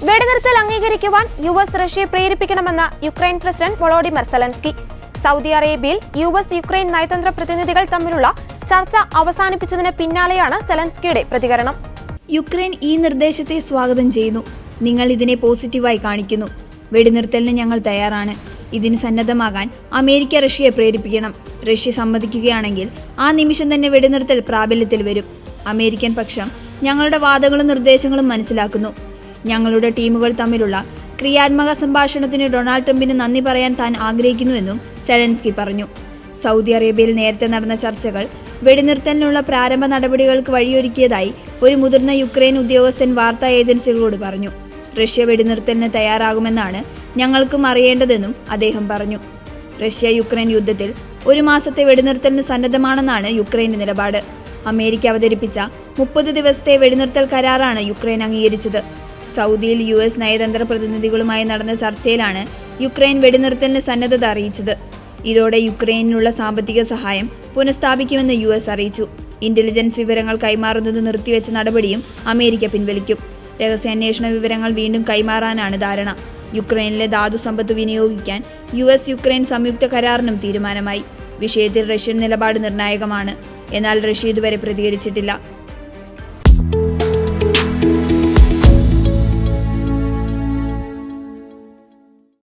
വെടിനിർത്തൽ അംഗീകരിക്കുവാൻ യുഎസ് റഷ്യയെ പ്രേരിപ്പിക്കണമെന്ന് Ukraine president Volodymyr Zelensky. Saudi അറേബ്യയിൽ യുക്രൈൻ നയതന്ത്ര പ്രതിനിധികൾ തമ്മിലുള്ള ചർച്ച അവസാനിപ്പിച്ചതിന് പിന്നാലെയാണ് സെലൻസ്കിയുടെ പ്രതികരണം. യുക്രൈൻ ഈ നിർദ്ദേശത്തെ സ്വാഗതം ചെയ്യുന്നു. നിങ്ങൾ ഇതിനെ പോസിറ്റീവായി കാണിക്കുന്നു. വെടിനിർത്തലിന് ഞങ്ങൾ തയ്യാറാണ്. ഇതിന് സന്നദ്ധമാകാൻ അമേരിക്ക റഷ്യയെ പ്രേരിപ്പിക്കണം. റഷ്യ സമ്മതിക്കുകയാണെങ്കിൽ ആ നിമിഷം തന്നെ വെടിനിർത്തൽ പ്രാബല്യത്തിൽ വരും. അമേരിക്കൻ പക്ഷം ഞങ്ങളുടെ വാദങ്ങളും നിർദ്ദേശങ്ങളും മനസ്സിലാക്കുന്നു. ഞങ്ങളുടെ ടീമുകൾ തമ്മിലുള്ള ക്രിയാത്മക സംഭാഷണത്തിന് ഡൊണാൾഡ് ട്രംപിന് നന്ദി പറയാൻ താൻ ആഗ്രഹിക്കുന്നുവെന്നും സെലൻസ്കി പറഞ്ഞു. സൗദി അറേബ്യയിൽ നേരത്തെ നടന്ന ചർച്ചകൾ വെടിനിർത്തലിനുള്ള പ്രാരംഭ നടപടികൾക്ക് വഴിയൊരുക്കിയതായി ഒരു മുതിർന്ന യുക്രൈൻ ഉദ്യോഗസ്ഥൻ വാർത്താ ഏജൻസികളോട് പറഞ്ഞു. റഷ്യ വെടിനിർത്തലിന് തയ്യാറാകുമെന്നാണ് ഞങ്ങൾക്കും അറിയേണ്ടതെന്നും അദ്ദേഹം പറഞ്ഞു. റഷ്യ യുക്രൈൻ യുദ്ധത്തിൽ 1 മാസത്തെ വെടിനിർത്തലിന് സന്നദ്ധമാണെന്നാണ് യുക്രൈന്റെ നിലപാട്. അമേരിക്ക അവതരിപ്പിച്ച 30 ദിവസത്തെ വെടിനിർത്തൽ കരാറാണ് യുക്രൈൻ അംഗീകരിച്ചത്. സൗദിയിൽ US നയതന്ത്ര പ്രതിനിധികളുമായി നടന്ന ചർച്ചയിലാണ് യുക്രൈൻ വെടിനിർത്തലിന് സന്നദ്ധത അറിയിച്ചത്. ഇതോടെ യുക്രൈനിനുള്ള സാമ്പത്തിക സഹായം പുനഃസ്ഥാപിക്കുമെന്ന് US അറിയിച്ചു. ഇന്റലിജൻസ് വിവരങ്ങൾ കൈമാറുന്നത് നിർത്തിവെച്ച നടപടിയും അമേരിക്ക പിൻവലിക്കും. രഹസ്യാന്വേഷണ വിവരങ്ങൾ വീണ്ടും കൈമാറാനാണ് ധാരണ. യുക്രൈനിലെ ധാതു സമ്പത്ത് വിനിയോഗിക്കാൻ US യുക്രൈൻ സംയുക്ത കരാറിനും തീരുമാനമായി. വിഷയത്തിൽ റഷ്യൻ നിലപാട് നിർണായകമാണ്. എന്നാൽ റഷ്യ ഇതുവരെ പ്രതികരിച്ചിട്ടില്ല.